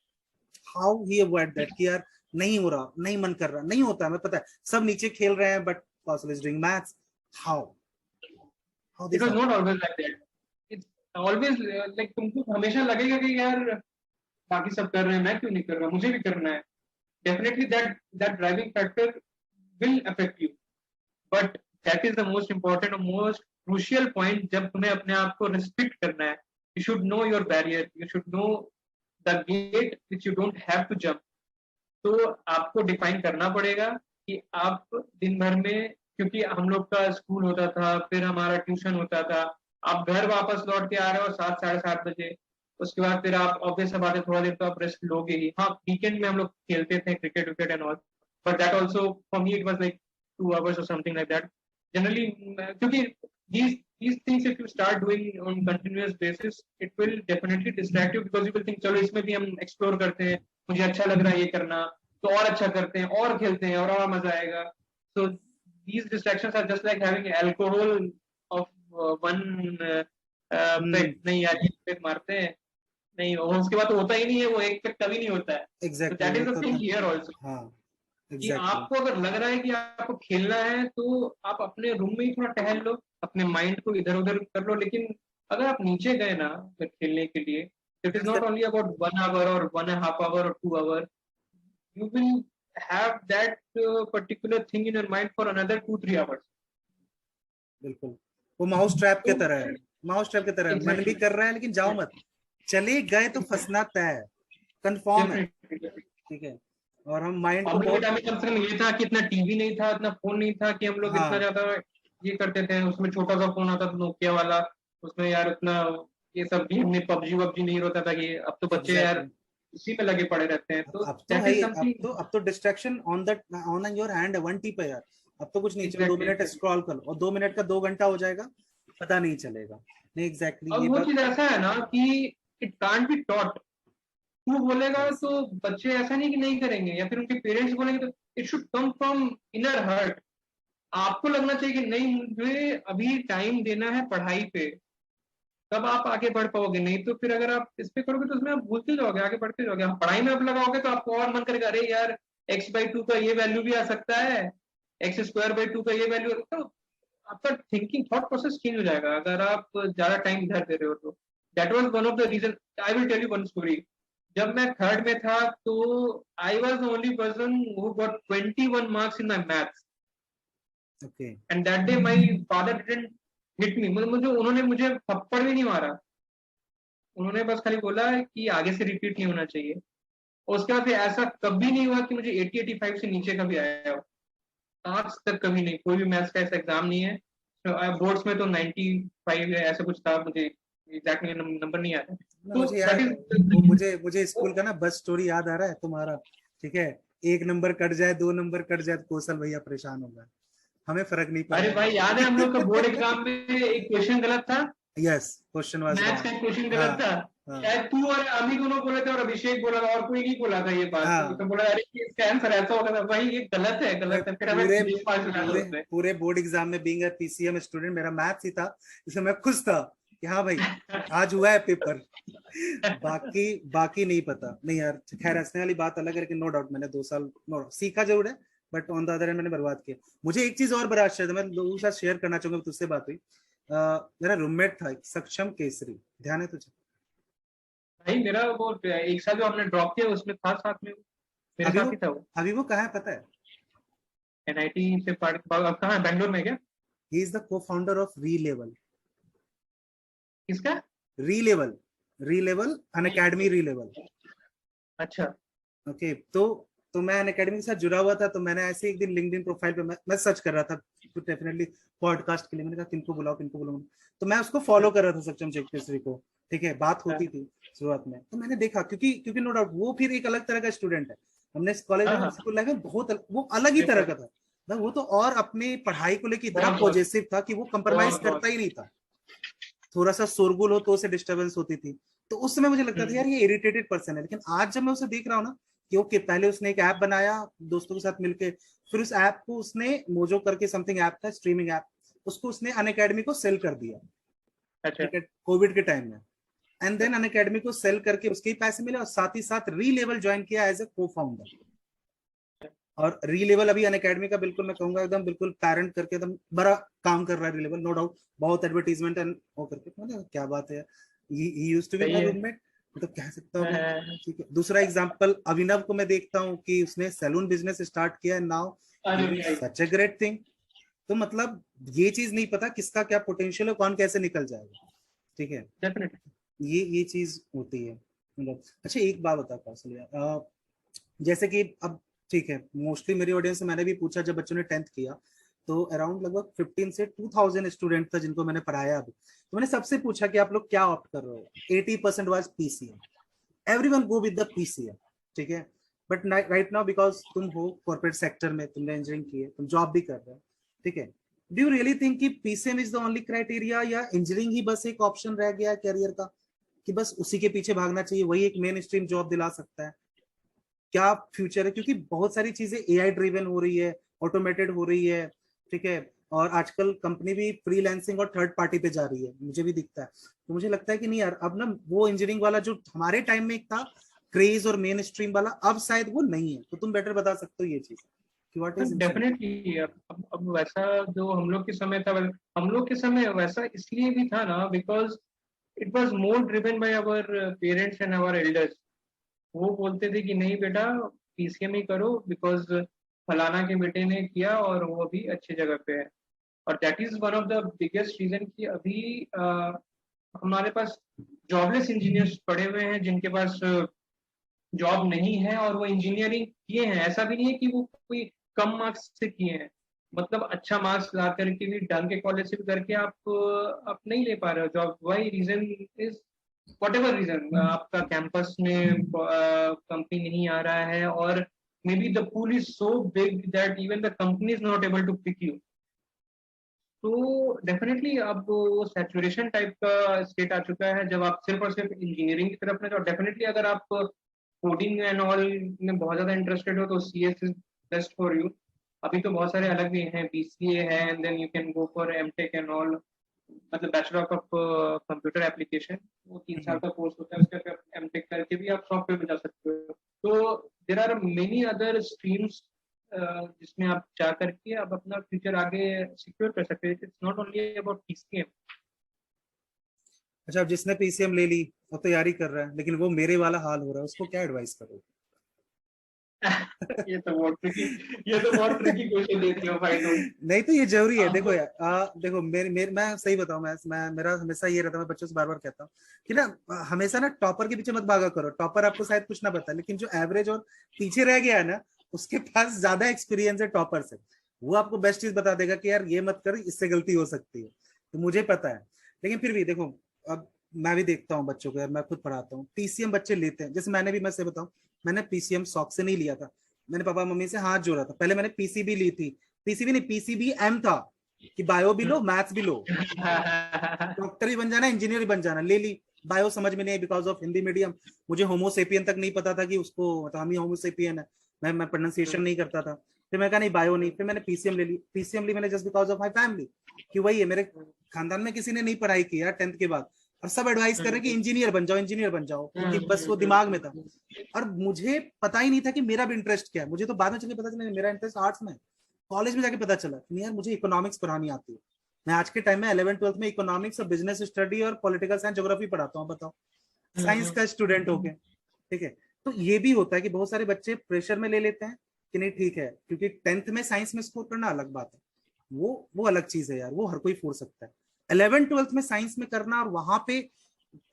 हाउ ही अवॉइड दैट कि यार नहीं हो रहा, नहीं मन कर रहा, नहीं होता, हमें पता है सब नीचे खेल रहे हैं, but Kaushal is doing maths. How it this was happen? Not always like that. It's always like तुमको हमेशा लगेगा कि यार बाकी सब कर रहे हैं, मैं क्यों नहीं कर रहा, मुझे भी करना है. Definitely that driving factor will affect you, but that is the most important or most crucial point. जब तुम्हें अपने आप को restrict करना है, you should know your barrier, you should know the gate which you don't have to jump. तो आपको define करना पड़ेगा कि आप दिन भर में, क्योंकि हम लोग का स्कूल होता था, फिर हमारा ट्यूशन होता था, आप घर वापस लौट के आ रहे हो 7 साढ़े 7 बजे, उसके बाद फिर आप ऑब्वियस सा बात है थोड़ा देर तो आप रेस्ट लोगे ही. हाँ, वीकेंड में हम लोग खेलते थे cricket wicket and all, but that also for me it was like 2 hours or something like that. Generally, क्योंकि these things if you start doing on continuous basis, it will definitely distract you because you will think चलो इसमें भी हम explore करते हैं, मुझे अच्छा लग रहा है ये करना, तो और अच्छा करते हैं और खेलते हैं और मजा आएगा. So these distractions are just like having alcohol of one peg. नहीं यार ये peg मारते हैं, नहीं और उसके बाद तो होता ही नहीं है, वो एक peg कभी नहीं होता है. So एग्जैक्टली that is वो the तो thing था. here also. हाँ कि एग्जैक्टली. आपको अगर लग रहा है कि आपको खेलना है तो आप अपने रूम में ही थोड़ा टहल लो, अपने माइंड को इधर उधर कर लो. लेकिन अगर आप नीचे गए ना फिर खेलने के लिए, it is not only about 1 hour or 1.5 hour or 2 hour. You will have that particular thing in your mind for another 2-3 hours. बिल्कुल वो माउस ट्रैप के तो तरह है. माउस ट्रैप की तरह है. मन भी एग्जैक्टली कर रहा है लेकिन जाओ मत. चले गए तो फंसना तय है, कंफर्म है. डेफिनेटली. ठीक है. और हम माइंड को हम लोग के बहुत. टाइम में कम से कम ये था कि इतना टीवी नहीं था, इतना फोन नहीं था कि हम लोग इतना हाँ ज्यादा ये करते थे. उसमें छोटा सा फोन आता था नोकिया वाला, उसमें यार उतना ये सब गेम नहीं, पबजी वबजी नहीं होता था. कि अब तो बच्चे यार एग्जैक्टली. इसी पे लगे पड़े रहते हैं. तो अब तो दैट भाई इज अब समथिंग. तो अब तो distraction on the on your hand है, वन टी पे यार. अब तो कुछ नहीं, चलो 2 मिनट एग्जैक्टली. स्क्रॉल कर लो और 2 मिनट का 2 घंटा हो जाएगा, पता नहीं चलेगा. नहीं एग्जैक्टली अब ये वो बात. चीज ऐसा है ना कि इट कांट बी टॉट. तू बोलेगा यस. तो बच्चे ऐसा नहीं कि नहीं करेंगे, या फिर उनके पेरेंट्स बोलेंगे, तो it should come from inner heart. आपको लगना चाहिए कि नहीं मुझे अभी टाइम देना है पढ़ाई पे, तब आप आगे बढ़ पाओगे. नहीं तो फिर अगर आप इस पे करोगे तो उसमें आप भूलते जाओगे, आगे बढ़ते जाओगे. आप पढ़ाई में आप लगाओगे तो आपको और मन करेगा, अरे यार x/2 का ये वैल्यू भी आ सकता है, x²/2 का ये वैल्यू. तो आपका थिंकिंग थॉट प्रोसेस चेंज हो जाएगा अगर आप ज्यादा टाइम इधर दे रहे हो तो. That was one of the reason. I will tell you one story. जब मैं थर्ड में था तो I was the only person who got 21 marks in my maths. Okay. And that day my father didn't hit me. मुझे उन्होंने मुझे थप्पड़ भी नहीं मारा, उन्होंने बस खाली बोला कि आगे से रिपीट नहीं होना चाहिए. और उसके बाद फिर ऐसा कभी नहीं हुआ कि मुझे 80-85 से नीचे कभी आया हो. आज तक कभी नहीं. कोई भी मैथ्स का ऐसा एग्जाम नहीं है. बोर्ड्स में तो 95 है ऐसा कुछ था, मुझे एग्जैक्टली नंबर नहीं आता. ना तो मुझे यार दैट वो इज. मुझे मुझे स्कूल का ना बस स्टोरी याद आ रहा है तुम्हारा. ठीक है. 1 नंबर कट जाए, 2 नंबर कट जाए तो कौशल भैया परेशान होगा. हमें फर्क नहीं पड़ अरे रहा भाई याद है हम लोग का बोर्ड है. एग्जाम में एक क्वेश्चन गलत था. यस, क्वेश्चन वाज मैथ्स का रॉन्ग. क्वेश्चन हाँ गलत था. हाँ शायद तू और अमी दोनों बोले थे और अभिषेक बोला था और कोई नहीं बोला था ये बात. हाँ. तो बोला अरे इसका आंसर ऐसा होगा था. भाई ये गलत है, मैं गलत है. फिर हमें पूरे 20 मार्क्स मिला पूरे उसमें. पूरे बोर्ड एग्जाम में बीइंग अ पीसीएम स्टूडेंट मेरा मैथ्स ही था, इसलिए मैं खुश था कि हाँ भाई आज हुआ है पेपर. बाकी बाकी नहीं पता. नहीं यार खैर हंसने वाली बात अलग है, लेकिन नो डाउट मैंने 2 साल नो सीखा जरूर है, but on the other hand मैंने बर्बाद किया. मुझे एक चीज और बड़ा आश्चर्य था, मैं लोगों के साथ शेयर करना चाहूंगा. तुझसे बात हुई, मेरा रूममेट था एक सक्षम केसरी, ध्यान है तुझे? भाई मेरा वो एक साल जो हमने ड्रॉप किया उसमें था साथ में, मेरे अभी साथ वो ही था वो. अभी वो कहाँ है पता है? एनआईटी से पढ़ अब कहाँ है, बैंगलोर में क्या? ही इज द को फाउंडर ऑफ रीलेवल. किसका? रीलेवल, रीलेवल अन अकेडमी रीलेवल. अच्छा. ओके. तो मैं अन अकेडमी के साथ जुड़ा हुआ था, तो मैंने ऐसे एक दिन लिंक्डइन प्रोफाइल पे मैं सर्च कर रहा था तो डेफिनेटली पॉडकास्ट के लिए. मैंने कहा किनको बुलाओ किनको बुलाओ, तो मैं उसको फॉलो कर रहा था सक्षम केसरी को. ठीक है. बात होती थी शुरुआत में, तो मैंने देखा क्योंकि क्योंकि नो डाउट वो फिर एक अलग तरह का स्टूडेंट है. हमने कॉलेज हाँ में हाँ स्कूल लाइफ में बहुत वो अलग ही तरह का था. वो तो और अपनी पढ़ाई को लेकर इतना बहुत बहुत पॉजिटिव था कि वो कंप्रोमाइज बहुत करता बहुत. ही नहीं था. थोड़ा सा शोरगुल हो तो उसे डिस्टर्बेंस होती थी. तो उस समय मुझे लगता था यार ये इरिटेटेड पर्सन है. लेकिन आज जब मैं उसे देख रहा हूँ ना कि ओके, पहले उसने एक ऐप बनाया दोस्तों के साथ मिलके, फिर उस ऐप को उसने मोजो करके समथिंग ऐप था स्ट्रीमिंग ऐप, उसको उसने अन अकेडमी को सेल कर दिया. अच्छा. ठीक है. कोविड के टाइम में. एंड देन अन अकेडमी को सेल करके उसके ही पैसे मिले और साथ ही साथ रीलेवल ज्वाइन किया एज ए को फाउंडर. और री लेवल अभी अनअकैडमी का बिल्कुल मैं कहूंगा एकदम बिल्कुल पैरेंट करके एकदम बड़ा काम कर रहा है री लेवल, नो डाउट, बहुत एडवर्टीजमेंट एंड वो करके, मतलब क्या बात है, ही यूज्ड टू बी सही माय है। रूममेट, मतलब कह सकता हूँ मैं। अ, ठीक है, दूसरा एग्जांपल अभिनव को मैं देखता हूँ कि उसने सैलून बिजनेस स्टार्ट किया, नाउ ही अरे डूइंग भाई, सच अ ग्रेट थिंग। तो मतलब ये चीज नहीं पता किसका क्या पोटेंशियल है, कौन कैसे निकल जाएगा। ठीक है, डेफिनेटली। ये चीज होती है मतलब। अच्छा एक बात बता कौशल, जैसे कि अब ठीक है, मोस्टली मेरी ऑडियंस से मैंने भी पूछा जब बच्चों ने 10th किया, तो अराउंड लगभग 15 से 2000 स्टूडेंट था जिनको मैंने पढ़ाया अभी, तो मैंने सबसे पूछा कि आप लोग क्या ऑप्ट कर रहे हो, 80% was PCM, everyone go with the PCM. ठीक है, बट राइट नाउ बिकॉज तुम हो कॉर्पोरेट सेक्टर में, तुमने इंजीनियरिंग की है, तुम जॉब भी कर रहे हो, ठीक है, डू यू रियली थिंक कि PCM is the only criteria, या इंजीनियरिंग ही बस एक ऑप्शन रह गया करियर का, कि बस उसी के पीछे भागना चाहिए, वही एक मेन स्ट्रीम जॉब दिला सकता है, क्या फ्यूचर है, क्योंकि बहुत सारी चीजें एआई ड्रिवन हो रही है, ऑटोमेटेड हो रही है। ठीक है, और आजकल कंपनी भी फ्रीलांसिंग और थर्ड पार्टी पे जा रही है, मुझे भी दिखता है, तो मुझे लगता है कि नहीं यार, अब ना वो इंजीनियरिंग वाला जो हमारे टाइम में एक था क्रेज और मेन स्ट्रीम वाला, अब शायद वो नहीं है, तो तुम बेटर बता सकते हो ये चीज कि व्हाट इज इंजीनियरिंग। डेफिनेटली अब वैसा जो हम लोग के समय था, हम लोग के समय वैसा इसलिए भी था ना, because it was more driven by our parents and our elders. वो बोलते थे कि नहीं बेटा, पीसीएम ही करो, बिकॉज फलाना के बेटे ने किया और वो अभी अच्छी जगह पे है। और that is one of the biggest reason कि अभी हमारे पास जॉबलेस इंजीनियर्स पड़े हुए हैं जिनके पास जॉब नहीं है, और वो इंजीनियरिंग किए हैं। ऐसा भी नहीं है कि वो कोई कम मार्क्स से किए हैं, मतलब अच्छा मार्क्स ला करके भी, ढंग के कॉलेज से भी करके आप नहीं ले पा रहे हो job. Why reason is whatever reason, आपका कैंपस में कंपनी नहीं आ रहा है, और maybe the pool is so big that even the company is not able to pick you. तो डेफिनेटली अब वो सैचुरेशन टाइप का स्टेट आ चुका है जब आप सिर्फ और सिर्फ इंजीनियरिंग की तरफ में जाओ। डेफिनेटली अगर आप कोडिंग एंड ऑल में बहुत ज्यादा इंटरेस्टेड हो तो CS is best for you. अभी तो बहुत सारे अलग भी हैं, बीसीए है, and then you can go for MTech and all, मतलब बैचलर ऑफ कंप्यूटर एप्लीकेशन। वो 3 साल का कोर्स होता है, उसके बाद एमटेक करके भी आप सॉफ्टवेयर में जा सकते हो। तो there are many other streams जिसमें आप जा करके आप अपना फ्यूचर आगे सिक्योर कर सकते हैं। It's not only about PCM. अच्छा, अब जिसने पीसीएम ले ली वो तैयारी कर रहा है, लेकिन वो मेरे वाला हाल हो रहा है, उसको क्या एडवाइस करोगे? ये तो बहुत ट्रिकी, ये तो बहुत ट्रिकी क्वेश्चन दे दिया भाई तुम। नहीं तो ये जरूरी है, देखो अब यार, देखो मेरे मैं सही बताऊं, मैं मेरा हमेशा ये रहता है, मैं बच्चों से बार बार कहता हूँ कि ना, हमेशा ना टॉपर के पीछे मत भागा करो, टॉपर आपको शायद कुछ ना पता, लेकिन जो एवरेज और पीछे रह गया है ना, उसके पास ज्यादा एक्सपीरियंस है टॉपर से, वो आपको बेस्ट चीज बता देगा कि यार ये मत कर, इससे गलती हो सकती है, तो मुझे पता है। लेकिन फिर भी देखो, अब मैं भी देखता हूँ बच्चों को यार, मैं खुद पढ़ाता हूँ, पीसीएम बच्चे लेते हैं, जैसे मैंने भी, मैं से बताऊं, मैंने पीसीएम शौक से नहीं लिया था, मैंने पापा मम्मी से हाथ जोड़ा था, पहले मैंने पीसीबी ली थी, पीसीबी नहीं, पीसीबी एम था, कि बायो भी लो मैथ्स भी लो, डॉक्टर ही बन जाना, इंजीनियर ही बन जाना, ले ली। बायो समझ में नहीं, बिकॉज ऑफ हिंदी मीडियम, मुझे होमोसेपियन तक नहीं पता था कि उसको, मतलब हम ही होमोसेपियन है, मैं प्रोनाउंसिएशन नहीं करता था, फिर मैं कहा नहीं बायो नहीं, फिर मैंने पीसीएम ले ली, पीसीएम ली मैंने just because of my family, कि वही है, मेरे खानदान में किसी ने नहीं पढ़ाई की यार 10th के बाद, और सब एडवाइस कर रहे कि इंजीनियर बन जाओ, इंजीनियर बन जाओ, क्योंकि बस वो दिमाग में था, और मुझे पता ही नहीं था कि मेरा भी इंटरेस्ट क्या है, मुझे तो बाद में चलिए पता चला मेरा इंटरेस्ट आर्ट्स में, कॉलेज में जाके पता चला कि यार मुझे इकोनॉमिक्स पढ़ानी आती है, मैं आज के टाइम में 11th-12th में इकोनॉमिक्स और बिजनेस स्टडी और पॉलिटिकल साइंस ज्योग्राफी पढ़ाता हूँ, बताओ, साइंस का स्टूडेंट हो गए। ठीक है, तो ये भी होता है कि बहुत सारे बच्चे प्रेशर में ले लेते हैं कि नहीं ठीक है, क्योंकि 10th में साइंस में स्कोर करना अलग बात है, वो अलग चीज है यार, वो हर कोई फोड़ सकता है, 11th-12th में साइंस में करना, और वहां पे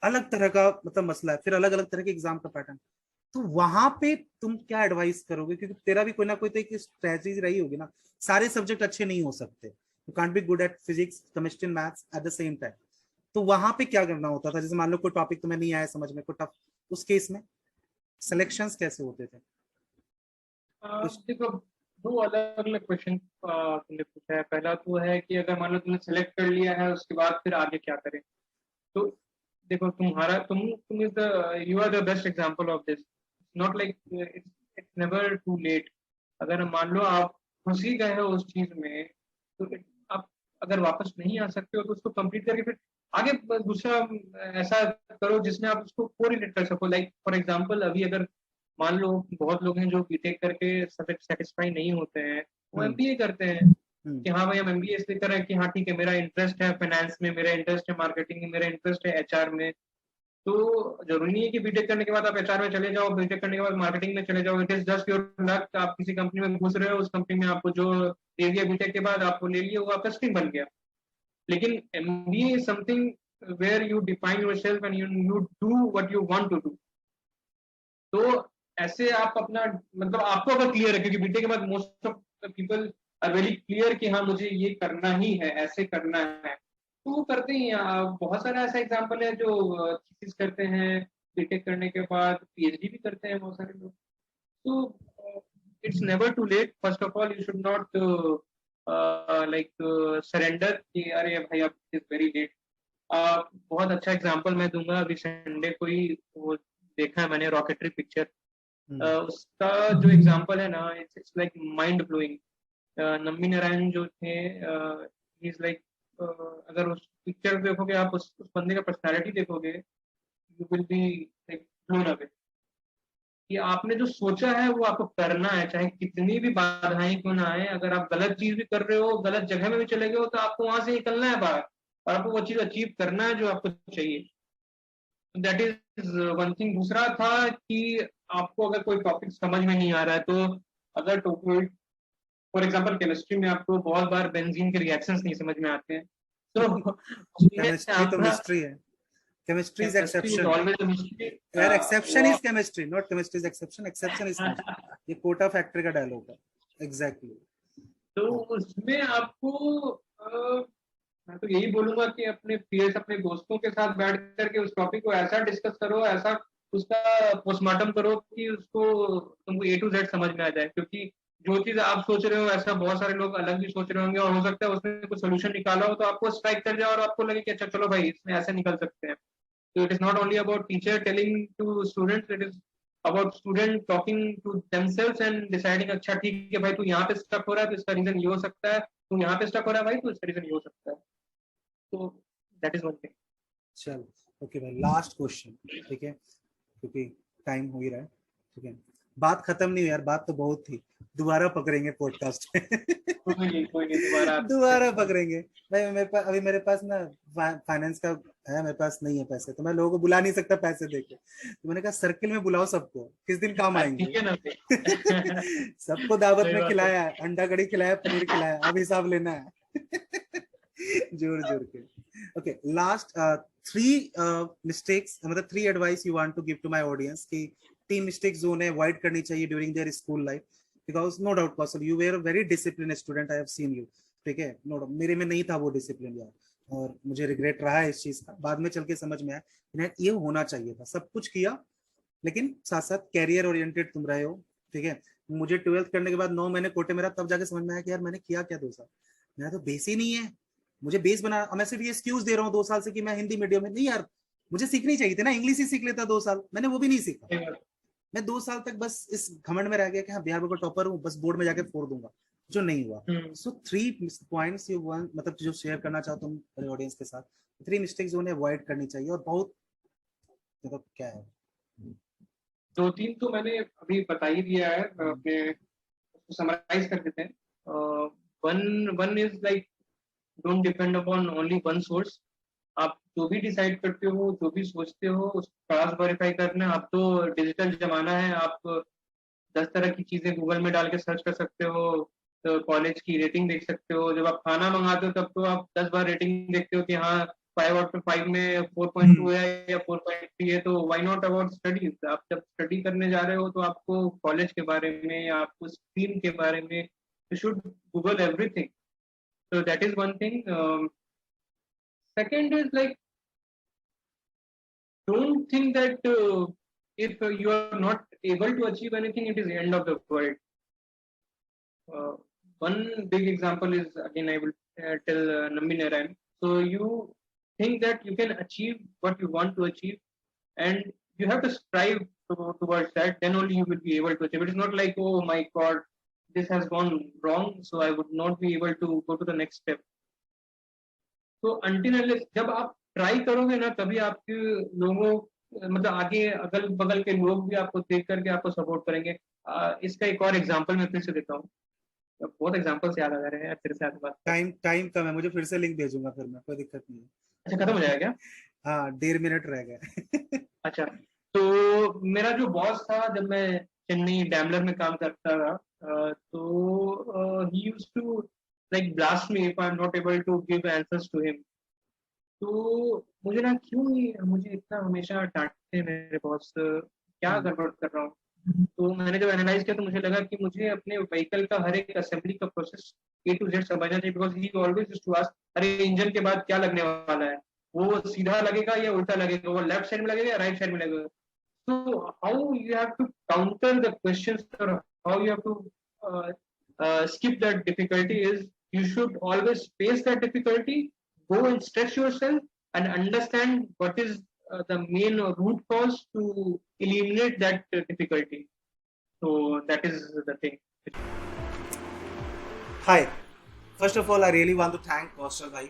अलग तरह का मतलब मसला है, फिर अलग अलग तरह के एग्जाम का पैटर्न, तो वहां पे तुम क्या एडवाइस करोगे, क्योंकि तेरा भी कोई ना कोई तो एक स्ट्रेटजी रही होगी ना, सारे सब्जेक्ट अच्छे नहीं हो सकते, you can't be good at physics chemistry maths at the same time, तो वहां पे क्या करना होता था, जैसे मान लो कोई टॉपिक तुम्हें नहीं आया समझ में, कोई टफ, उस केस में सिलेक्शंस कैसे होते थे कुछ? देखो, दो अलग अलग क्वेश्चन तुमने पूछा है। पहला तो है कि अगर मान लो तुमने सेलेक्ट कर लिया है, उसके बाद फिर आगे क्या करें। तो देखो, तुम is the you are the best example of this. Not like it's never too late. अगर मान लो आप घुस ही गए हो उस चीज में, तो आप अगर वापस नहीं आ सकते हो तो उसको कंप्लीट करके फिर आगे दूसरा ऐसा करो जिसमें आप उसको कोरिलेट कर सको। लाइक फॉर एग्जांपल, अभी अगर मान लो बहुत लोग हैं जो बीटेक करके सेटिस्फाई नहीं होते हैं, वो हम्म एमबीए करते हैं हम्म कि हाँ भाई हम एमबीए इसलिए कर रहे हैं कि हाँ ठीक है मेरा इंटरेस्ट है फाइनेंस में, मेरा इंटरेस्ट है मार्केटिंग में, मेरा इंटरेस्ट है एचआर में। तो जरूरी नहीं है कि बीटेक करने के बाद आप एचआर में चले जाओ, बीटेक करने के बाद मार्केटिंग में चले जाओ। It is just your luck, आप किसी कंपनी में घुस रहे हो, उस कंपनी में आपको जो दे दिया बीटेक के बाद आपको ले लिया, वो आपका स्ट्रीम बन गया। लेकिन MBA is something where you define yourself and you do what you want to do. तो ऐसे आप अपना मतलब आपको अगर क्लियर है, क्योंकि बीटेक के बाद most of people are very clear कि हाँ मुझे ये करना ही है, ऐसे करना है, तो वो करते ही हैं। बहुत सारा ऐसा एग्जाम्पल है जो थीसिस करते हैं बीटेक करने के बाद, पीएचडी भी करते हैं बहुत सारे लोग। तो it's never too late. First of all you should not like surrender कि अरे भाई अब इज वेरी लेट। बहुत अच्छा एग्जांपल मैं दूंगा, अभी संडे को ही वो देखा है मैंने, रॉकेटरी पिक्चर। हम्म उसका जो एग्जांपल है ना, it's like mind blowing. Nambi Narayan जो थे, इज लाइक, अगर उस पिक्चर देखोगे आप, उस बंदे का पर्सनालिटी देखोगे, you will be like blown away कि आपने जो सोचा है वो आपको करना है, चाहे कितनी भी बाधाएं क्यों ना आए। अगर आप गलत चीज भी कर रहे हो, गलत जगह में भी चले गए हो, तो आपको वहां से निकलना है बाहर और आपको वो चीज अचीव करना है जो आपको चाहिए। That is one thing. दूसरा था कि आपको अगर कोई टॉपिक समझ में नहीं आ रहा है, तो अगर फॉर एग्जाम्पल केमिस्ट्री में आपको बहुत बार बेंजीन के रिएक्शंस नहीं समझ में आते हैं, तो उसमें केमिस्ट्री तो आपका मिस्ट्री है, chemistry is chemistry is exception. Always a mystery. यार एक्सेप्शन वो is chemistry, not chemistry is exception, exception is chemistry. ये कोटा फैक्ट्री का डायलॉग है। एग्जैक्टली। तो उसमें आपको मैं तो यही बोलूंगा कि अपने पीएस, अपने दोस्तों के साथ बैठ करके उस टॉपिक को ऐसा डिस्कस करो, ऐसा उसका पोस्टमार्टम करो कि उसको तुमको ए टू जेड समझ में आ जाए। क्योंकि जो चीज आप सोच रहे हो ऐसा बहुत सारे लोग अलग भी सोच रहे होंगे, और हो सकता है उसने कुछ सोल्यूशन निकाला हो तो आपको स्ट्राइक कर जाए और आपको लगे कि अच्छा चलो भाई इसमें ऐसे निकल सकते हैं। तो it is not only about teacher telling to students, it is about student talking to themselves and deciding अच्छा ठीक है भाई तू यहाँ पे स्टक हो रहा है तो इसका रीजन ये हो सकता है, तू यहाँ पे स्टक हो रहा है भाई तो इसका रीजन ये हो सकता है। तो दैट इज वन थिंग। चलो ओके भाई, लास्ट क्वेश्चन, ठीक है, क्योंकि टाइम हो ही रहा है, ठीक है। बात खत्म नहीं हुई यार, बात तो बहुत थी, दोबारा पकड़ेंगे पॉडकास्ट कोई नहीं दोबारा दोबारा पकड़ेंगे भाई। मेरे पास अभी, मेरे पास ना फाइनेंस का है, मेरे पास नहीं है पैसे, तो मैं लोगों को बुला नहीं सकता पैसे देके, तो मैंने कहा सर्किल में बुलाओ सबको, किस दिन काम आएंगे। ठीक है ना सबको दावत सही में बात है। खिलाया, अंडा कड़ी खिलाया, पनीर खिलाया, अब हिसाब लेना है जोर जोर के। ओके, लास्ट थ्री मिस्टेक्स, मतलब three advice you want to give to my audience कि तीन मिस्टेक्स जो उन्हें अवॉइड करनी चाहिए during their school life, because no doubt possible you were very discipline student, I have seen you, ठीक है, no doubt मेरे में नहीं था वो डिसिप्लिन यार, और मुझे रिग्रेट रहा है इस चीज का, बाद में चल के समझ में आया इन्हें ये होना चाहिए था, सब कुछ किया, लेकिन साथ साथ कैरियर ओरिएंटेड तुम रहे हो, ठीक है। मुझे 12th करने के बाद 9 महीने कोटे मेरा, तब जाके समझ में आया कि यार मैंने किया क्या 2 साल, मेरा तो बेस ही नहीं है, मुझे बेस बना, मैं सिर्फ ये एक्सक्यूज दे रहा हूँ 2 साल से कि मैं हिंदी मीडियम में, नहीं यार मुझे सीखनी चाहिए थी ना, इंग्लिश ही सीख लेता 2 साल, मैंने वो भी नहीं सीखा। सही बात मैं 2 साल तक बस इस घमंड में रह गया कि हाँ बिहार बोर्ड का टॉपर हूँ, बस बोर्ड में जाके फोड़ दूंगा, जो नहीं हुआ। है। So three points you one, मतलब जो शेयर करना चाहता हूँ मेरे ऑडियंस के साथ, थ्री मिस्टेक्स जो उन्हें अवॉइड करनी चाहिए, और बहुत मतलब क्या है। दो तीन तो मैंने अभी बता ही दिया है, अपने समराइज कर देते हैं। One one is like don't depend upon only one source. आप जो भी डिसाइड करते हो, जो भी सोचते हो, उस क्रॉस वेरीफाई करना। अब तो डिजिटल जमाना है, आप 10 तरह की चीजें गूगल में डाल के सर्च कर सकते हो, तो कॉलेज की रेटिंग देख सकते हो। जब आप खाना मंगाते हो तब तो आप 10 बार रेटिंग देखते हो कि हाँ 5/5 में 4.2 है या 4.3 है, तो वाई नॉट अबाउट स्टडीज। आप जब स्टडी करने जा रहे हो तो आपको कॉलेज के बारे में या आपको स्ट्रीम के बारे में you should Google everything. so that is one thing. Second is like, don't think that if you are not able to achieve anything, it is the end of the world. uh, One big example is, again I will tell Nambi Narayan. So you think that you can achieve what you want to achieve, and you have to strive towards that, then only you will be able to achieve. It is not like, oh my god, this has gone wrong, so I would not be able to go to the next step. तो until जब आप try करोगे ना, तभी आपके लोगों मतलब आगे अगल बगल के लोग भी आपको देख करके आपको सपोर्ट करेंगे। इसका एक और एग्जांपल मैं फिर से देता हूँ। बहुत एग्जांपल्स याद आ जा रहे हैं यार, फिर से आपकी बात कर। टाइम टाइम कम है, मुझे फिर से लिंक भेजूंगा, फिर मैं, कोई दिक्कत नहीं अच्छा, खत्म हो है। जाएगा क्या? हाँ, 1.5 मिनट रह गए। अच्छा, तो मेरा जो बॉस था जब मैं चेन्नई डैमलर में काम करता था, तो he used to like blast me if I am not able to give answers to him. तो मुझे ना क्यों ही मुझे इतना हमेशा डांटते मेरे बॉस, क्या हम्म, गड़बड़ कर रहा हूँ। तो मैंने जब एनालाइज किया तो मुझे लगा कि मुझे अपने व्हीकल का हर एक असेंबली का प्रोसेस ए टू जेड समझना चाहिए, because he always used to ask, अरे इंजन के बाद क्या लगने वाला है, वो सीधा लगेगा या उल्टा लगेगा, वो लेफ्ट साइड में लगेगा या राइट साइड में लगेगा। So how you have to counter the questions, or how you have to skip that difficulty is, you should always face that difficulty, go and stretch yourself and understand what is the main root cause to eliminate that difficulty. So that is the thing. Hi, first of all I really want to thank Kaushal भाई,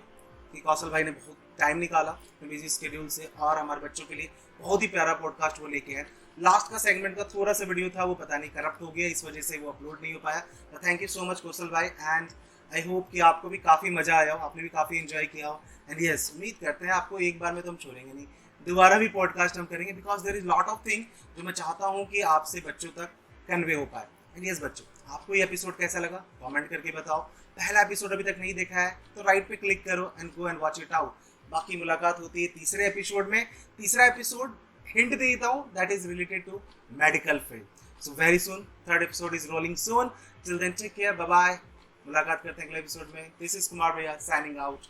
कि कौशल भाई ने बहुत time निकाला अपने busy schedule से और हमारे बच्चों के लिए बहुत ही प्यारा पॉडकास्ट वो लेके आए। लास्ट का सेगमेंट का थोड़ा सा वीडियो था, वो पता नहीं करप्ट हो गया, इस वजह से वो अपलोड नहीं हो पाया। तो थैंक यू सो मच कौशल भाई, एंड आई होप कि आपको भी काफ़ी मज़ा आया हो, आपने भी काफ़ी इन्जॉय किया हो। एंड यस, उम्मीद करते हैं आपको एक बार में तो हम छोड़ेंगे नहीं, दोबारा भी पॉडकास्ट हम करेंगे, because there is lot of thing जो मैं चाहता हूँ कि आपसे बच्चों तक कन्वे हो पाए। एंड यस बच्चों, आपको ये एपिसोड कैसा लगा कमेंट करके बताओ। पहला एपिसोड अभी तक नहीं देखा है तो राइट पे क्लिक करो and go and watch it out. बाकी मुलाकात होती है तीसरे एपिसोड में। तीसरा एपिसोड हिंट दे देता हूँ, that is related to medical field. So very soon third episode is rolling soon. Till then take care, bye bye. मुलाकात करते हैं अगले एपिसोड में। दिस इज कुमार भैया साइनिंग आउट।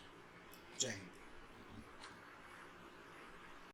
जय हिंद।